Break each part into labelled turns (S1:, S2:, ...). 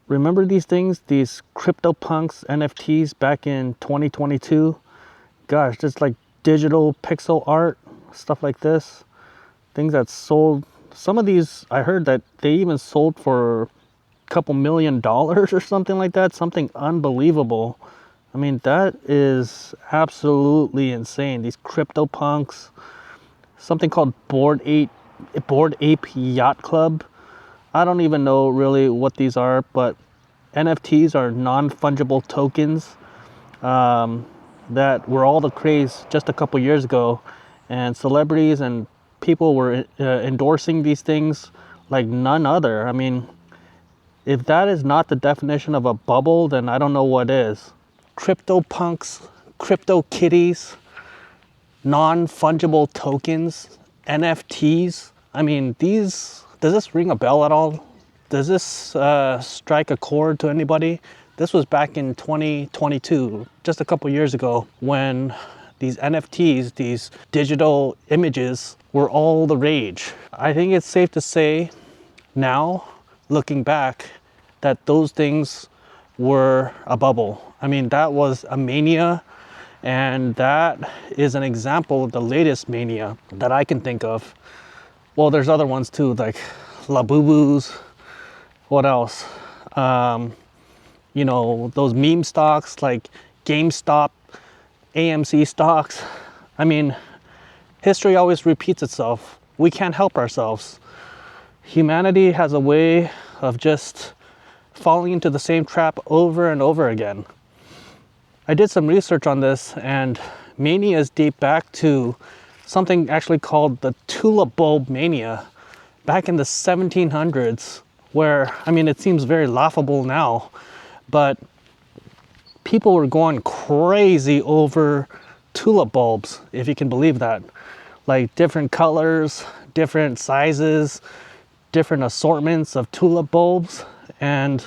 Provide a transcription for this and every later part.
S1: Remember these things, these CryptoPunks NFTs back in 2022? Gosh, just like digital pixel art, stuff like this. Things that sold, some of these, I heard that they even sold for a couple $1,000,000 or something like that, something unbelievable. I mean, that is absolutely insane. These CryptoPunks, something called Bored Ape Yacht Club. I don't even know really what these are, but NFTs are non-fungible tokens that were all the craze just a couple years ago, and celebrities and people were endorsing these things like none other. I mean, if that is not the definition of a bubble, then I don't know what is. CryptoPunks, crypto kitties, non-fungible tokens, NFTs. I mean, does this ring a bell at all? Does this strike a chord to anybody? This was back in 2022, just a couple years ago, when these NFTs, these digital images, were all the rage. I think it's safe to say now, looking back, that those things were a bubble. I mean, that was a mania, and that is an example of the latest mania that I can think of. Well, there's other ones too, like Labubus. What else? Those meme stocks like GameStop, AMC stocks. I mean, history always repeats itself. We can't help ourselves. Humanity has a way of just falling into the same trap over and over again. I did some research on this, and manias date back to something actually called the tulip bulb mania back in the 1700s, where, I mean, it seems very laughable now, but people were going crazy over tulip bulbs, if you can believe that. Like different colors, different sizes, different assortments of tulip bulbs. And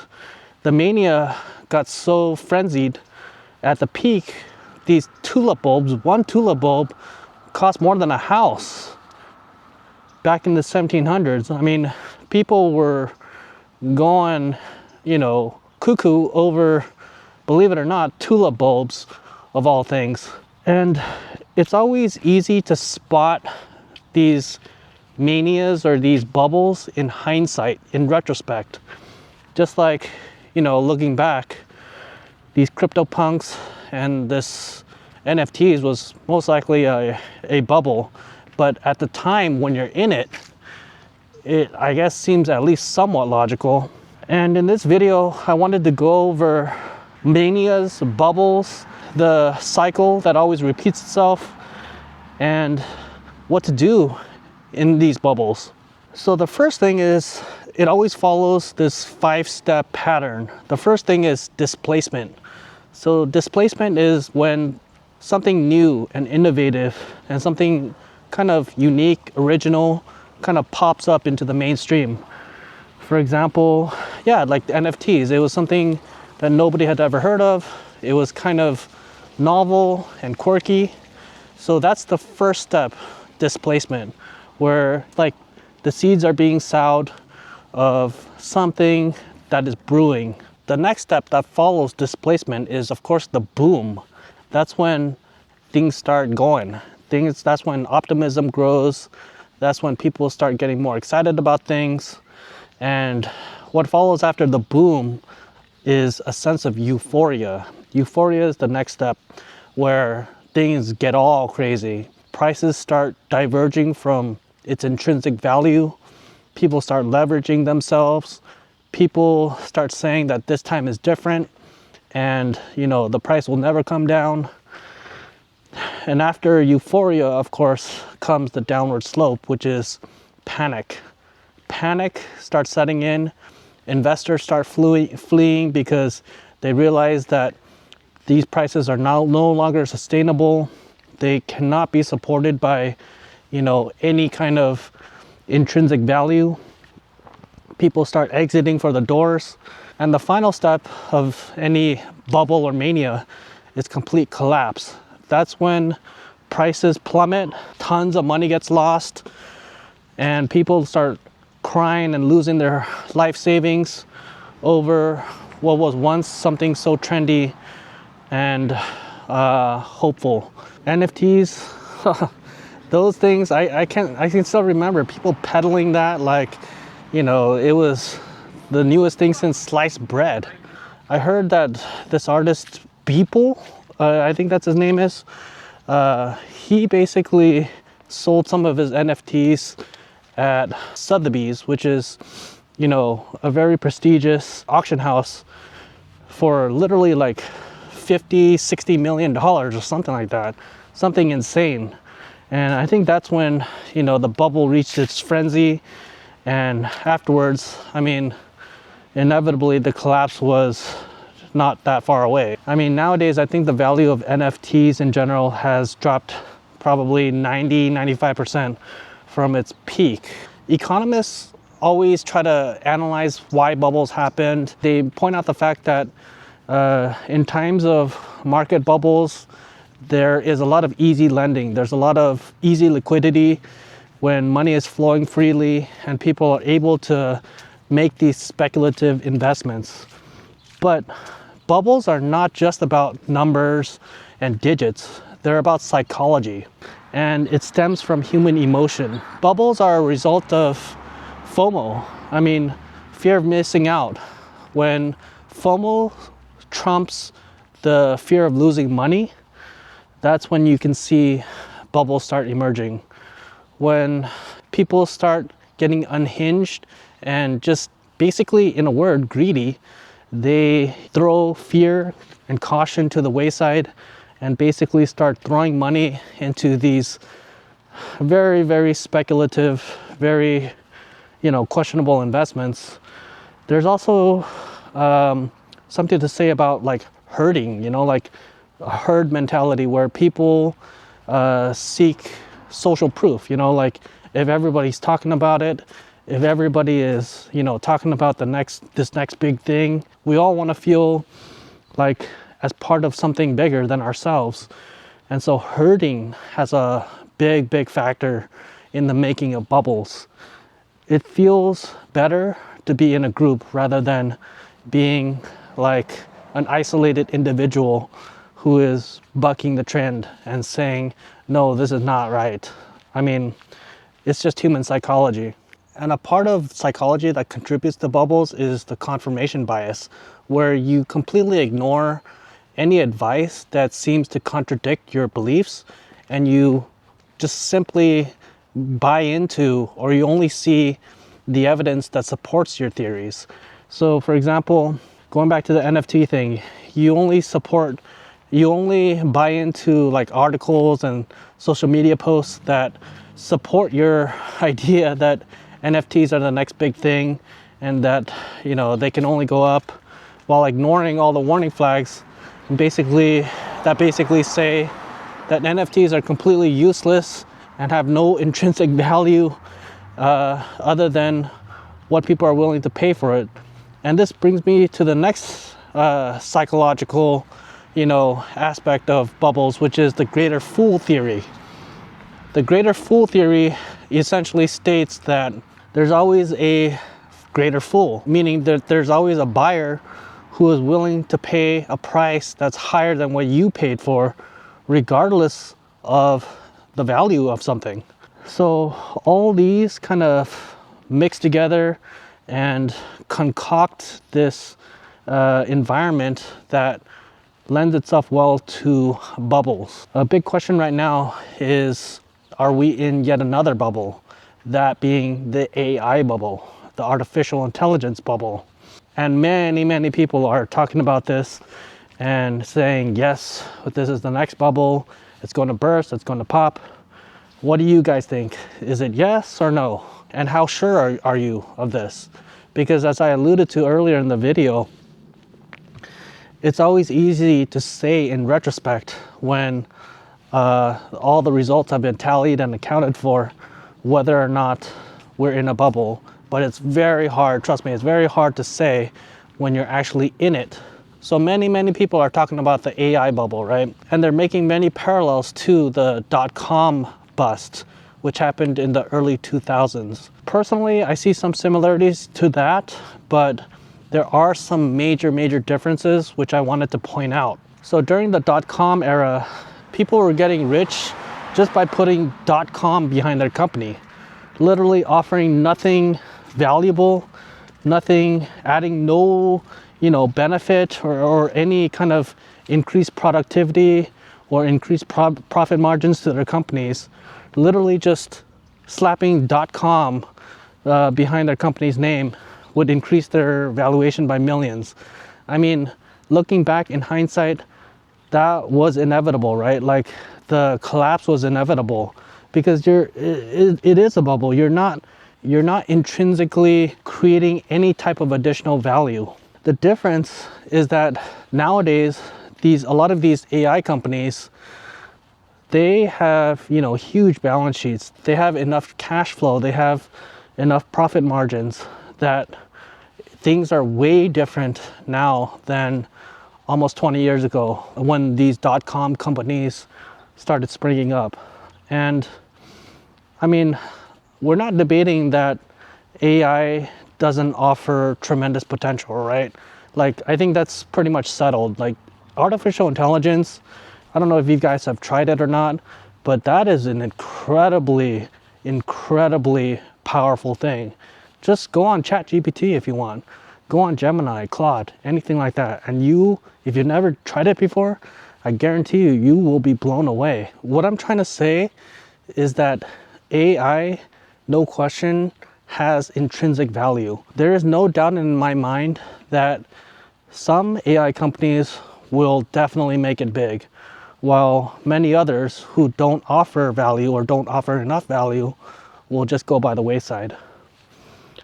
S1: the mania got so frenzied at the peak, these tulip bulbs, one tulip bulb cost more than a house back in the 1700s. I mean, people were going, cuckoo over, believe it or not, tulip bulbs of all things. And it's always easy to spot these manias or these bubbles in hindsight, in retrospect. Just like, looking back, these CryptoPunks and this NFTs was most likely a bubble. But at the time when you're in it, I guess seems at least somewhat logical. And in this video, I wanted to go over manias, bubbles, the cycle that always repeats itself, and what to do in these bubbles. So the first thing is, it always follows this 5-step pattern. The first thing is displacement. So displacement is when something new and innovative and something kind of unique, original, kind of pops up into the mainstream. For example, like the NFTs, it was something that nobody had ever heard of. It was kind of novel and quirky. So that's the first step, displacement, where like the seeds are being sowed of something that is brewing. The next step that follows displacement is, of course, the boom. That's when things start going. That's when optimism grows. That's when people start getting more excited about things. And what follows after the boom is a sense of euphoria. Euphoria is the next step, where things get all crazy. Prices start diverging from its intrinsic value. People start leveraging themselves. People start saying that this time is different, and the price will never come down. And after euphoria, of course, comes the downward slope, which is panic. Panic starts setting in. Investors start fleeing because they realize that these prices are now no longer sustainable. They cannot be supported by, any kind of intrinsic value. People start exiting for the doors. And the final step of any bubble or mania is complete collapse. That's when prices plummet, tons of money gets lost, and people start crying and losing their life savings over what was once something so trendy and hopeful. NFTs, those things, I can still remember people peddling that like, it was the newest thing since sliced bread. I heard that this artist Beeple, I think that's his name is, he basically sold some of his NFTs at Sotheby's, which is, a very prestigious auction house, for literally like 50-60 million dollars or something like that, something insane. And I think that's when, the bubble reached its frenzy. And afterwards, inevitably the collapse was not that far away. Nowadays, I think the value of NFTs in general has dropped probably 90-95% from its peak. Economists always try to analyze why bubbles happened. They point out the fact that in times of market bubbles, there is a lot of easy lending. There's a lot of easy liquidity when money is flowing freely and people are able to make these speculative investments. But bubbles are not just about numbers and digits. They're about psychology, and it stems from human emotion. Bubbles are a result of FOMO. Fear of missing out. When FOMO trumps the fear of losing money, that's when you can see bubbles start emerging. When people start getting unhinged and just basically, in a word, greedy, they throw fear and caution to the wayside and basically start throwing money into these very, very speculative, very, questionable investments. There's also something to say about like herding, like a herd mentality where people seek social proof, like if everybody's talking about it, if everybody is, talking about this next big thing, we all want to feel like as part of something bigger than ourselves. And so herding has a big, big factor in the making of bubbles. It feels better to be in a group rather than being like an isolated individual who is bucking the trend and saying, no, this is not right. It's just human psychology. And a part of psychology that contributes to bubbles is the confirmation bias, where you completely ignore any advice that seems to contradict your beliefs, and you just simply buy into, or you only see the evidence that supports your theories. So for example, going back to the NFT thing, you only buy into like articles and social media posts that support your idea that NFTs are the next big thing and that, they can only go up, while ignoring all the warning flags basically say that NFTs are completely useless and have no intrinsic value other than what people are willing to pay for it. And this brings me to the next psychological, aspect of bubbles, which is the greater fool theory. The greater fool theory essentially states that there's always a greater fool, meaning that there's always a buyer who is willing to pay a price that's higher than what you paid for, regardless of the value of something. So all these kind of mix together and concoct this environment that lends itself well to bubbles. A big question right now is, are we in yet another bubble? That being the AI bubble, the artificial intelligence bubble. And many, many people are talking about this and saying, yes, this is the next bubble. It's going to burst, it's going to pop. What do you guys think? Is it yes or no? And how sure are you of this? Because as I alluded to earlier in the video, it's always easy to say in retrospect when all the results have been tallied and accounted for, whether or not we're in a bubble. But it's very hard, trust me, it's very hard to say when you're actually in it. So many, many people are talking about the AI bubble, right? And they're making many parallels to the .com bust, which happened in the early 2000s. Personally, I see some similarities to that, but there are some major differences which I wanted to point out. So during the .com era, people were getting rich just by putting .com behind their company, literally offering nothing valuable, nothing, adding no, benefit or any kind of increased productivity or increased profit margins to their companies. Literally just slapping .com behind their company's name would increase their valuation by millions. I mean, looking back in hindsight, that was inevitable, right? Like the collapse was inevitable because it is a bubble. You're not intrinsically creating any type of additional value. The difference is that nowadays, a lot of these AI companies, they have, huge balance sheets. They have enough cash flow. They have enough profit margins that things are way different now than almost 20 years ago when these .com companies started springing up. And I mean, we're not debating that AI doesn't offer tremendous potential, right? Like, I think that's pretty much settled. Like, artificial intelligence, I don't know if you guys have tried it or not, but that is an incredibly powerful thing. Just go on ChatGPT if you want. Go on Gemini, Claude, anything like that. And if you've never tried it before, I guarantee you will be blown away. What I'm trying to say is that AI, no question, has intrinsic value. There is no doubt in my mind that some AI companies will definitely make it big, while many others who don't offer value or don't offer enough value will just go by the wayside.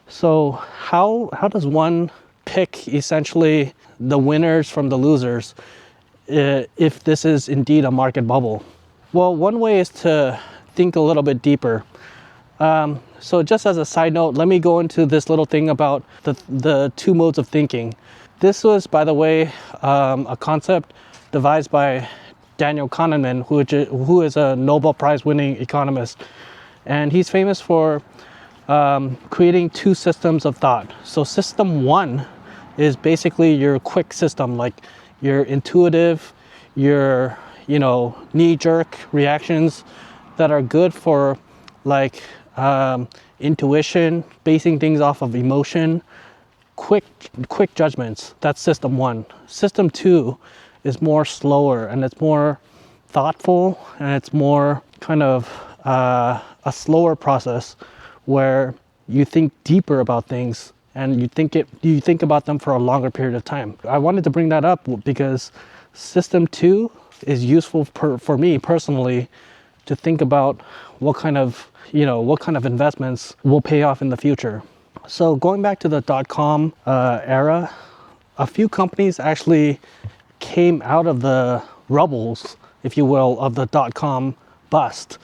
S1: So how does one pick essentially the winners from the losers if this is indeed a market bubble? Well, one way is to think a little bit deeper. So just as a side note, let me go into this little thing about the two modes of thinking. This was, by the way, a concept devised by Daniel Kahneman, who is a Nobel Prize winning economist. And he's famous for creating two systems of thought. So system one is basically your quick system, like your intuitive, your knee-jerk reactions that are good for like intuition, basing things off of emotion, quick judgments. That's system one. System two is more slower and it's more thoughtful and it's more kind of a slower process where you think deeper about things and you think about them for a longer period of time. I wanted to bring that up because system two is useful for me personally to think about what kind of investments will pay off in the future. So going back to the .com era, a few companies actually came out of the rubbles, if you will, of the .com bust.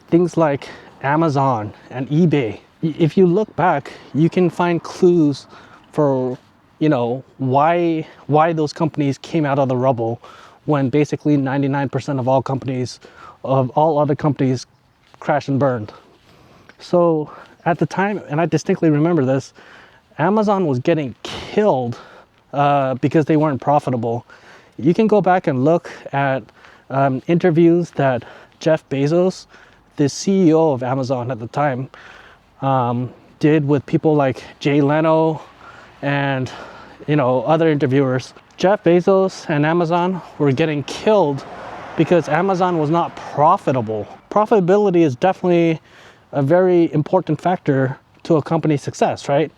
S1: Things like Amazon and eBay. If you look back, you can find clues for, why those companies came out of the rubble when basically 99% of all other companies crashed and burned. So at the time, and I distinctly remember this, Amazon was getting killed because they weren't profitable. You can go back and look at interviews that Jeff Bezos, the CEO of Amazon at the time, did with people like Jay Leno and other interviewers. Jeff Bezos and Amazon were getting killed because Amazon was not profitable. Profitability is definitely a very important factor to a company's success, right?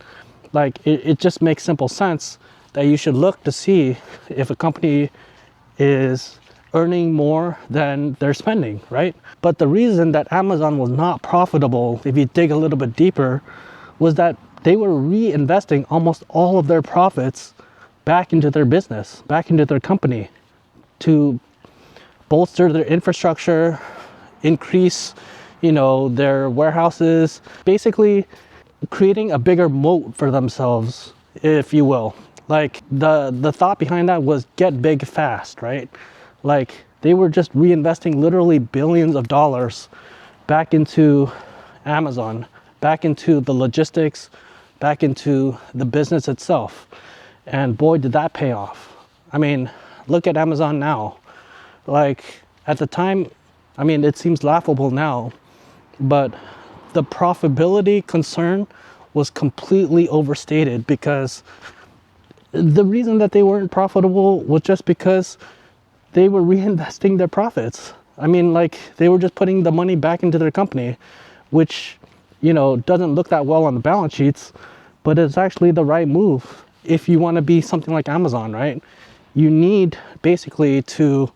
S1: Like it just makes simple sense that you should look to see if a company is earning more than they're spending, right? But the reason that Amazon was not profitable, if you dig a little bit deeper, was that they were reinvesting almost all of their profits back into their business, back into their company to bolster their infrastructure, increase, their warehouses, basically creating a bigger moat for themselves, if you will. Like the thought behind that was get big fast, right? Like they were just reinvesting literally billions of dollars back into Amazon, back into the logistics, back into the business itself. And boy, did that pay off. I mean, look at Amazon now. Like at the time, I mean, it seems laughable now, but the profitability concern was completely overstated, because the reason that they weren't profitable was just because they were reinvesting their profits. I mean, like they were just putting the money back into their company, which, you know, doesn't look that well on the balance sheets, but it's actually the right move if you want to be something like Amazon, right? You need basically to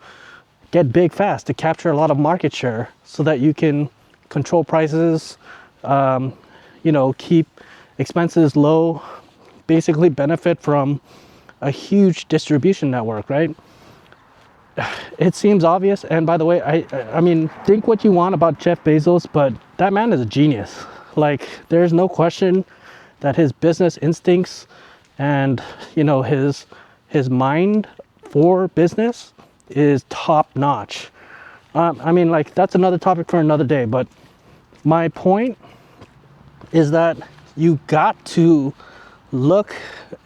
S1: get big fast to capture a lot of market share so that you can control prices, you know, keep expenses low, basically benefit from a huge distribution network, right? It seems obvious. And by the way, I mean, think what you want about Jeff Bezos, but that man is a genius. Like, there's no question that his business instincts and, you know, his mind for business is top notch. I mean, like, that's another topic for another day, but my point is that you got to look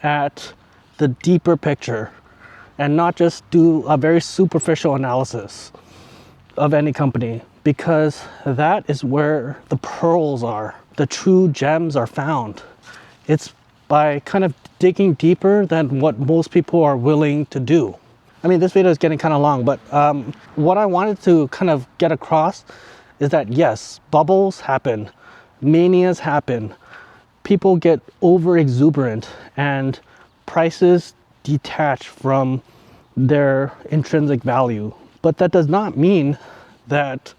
S1: at the deeper picture and not just do a very superficial analysis of any company, because that is where the pearls are, the true gems are found. It's by kind of digging deeper than what most people are willing to do. I mean, this video is getting kind of long, but what I wanted to kind of get across is that yes, bubbles happen, manias happen, people get over exuberant, and prices detach from their intrinsic value. But that does not mean that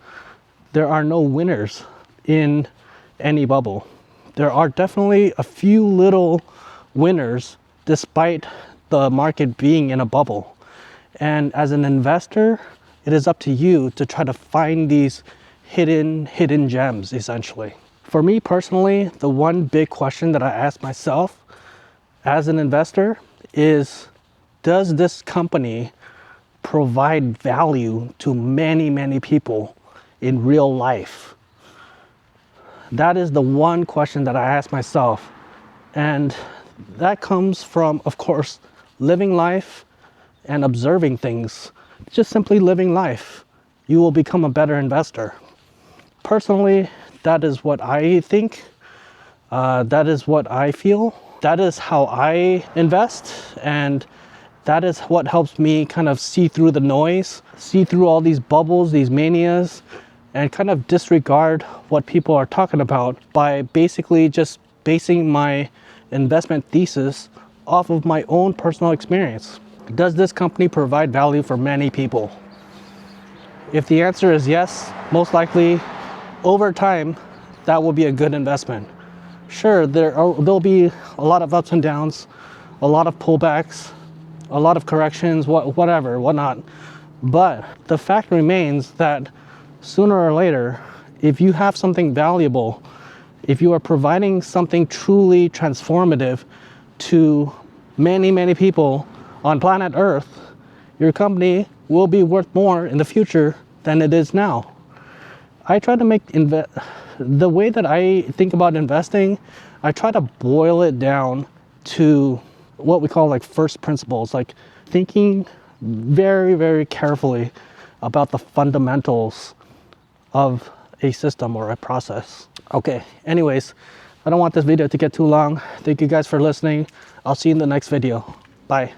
S1: there are no winners in any bubble. There are definitely a few little winners despite the market being in a bubble. And as an investor, it is up to you to try to find these hidden gems, essentially. For me personally, the one big question that I ask myself as an investor is, does this company provide value to many people in real life? That is the one question that I ask myself. And that comes from, of course, living life and observing things. Just simply living life. You will become a better investor. Personally, that is what I think. That is what I feel. That is how I invest. And that is what helps me kind of see through the noise, see through all these bubbles, these manias, and kind of disregard what people are talking about by basically just basing my investment thesis off of my own personal experience. Does this company provide value for many people? If the answer is yes, most likely over time, that will be a good investment. Sure, there'll be a lot of ups and downs, a lot of pullbacks, a lot of corrections, whatnot. But the fact remains that sooner or later, if you have something valuable, if you are providing something truly transformative to many people on planet Earth, your company will be worth more in the future than it is now. I try to make the way that I think about investing, I try to boil it down to what we call like first principles, like thinking very carefully about the fundamentals of a system or a process. Okay, anyways, I don't want this video to get too long. Thank you guys for listening. I'll see you in the next video. Bye.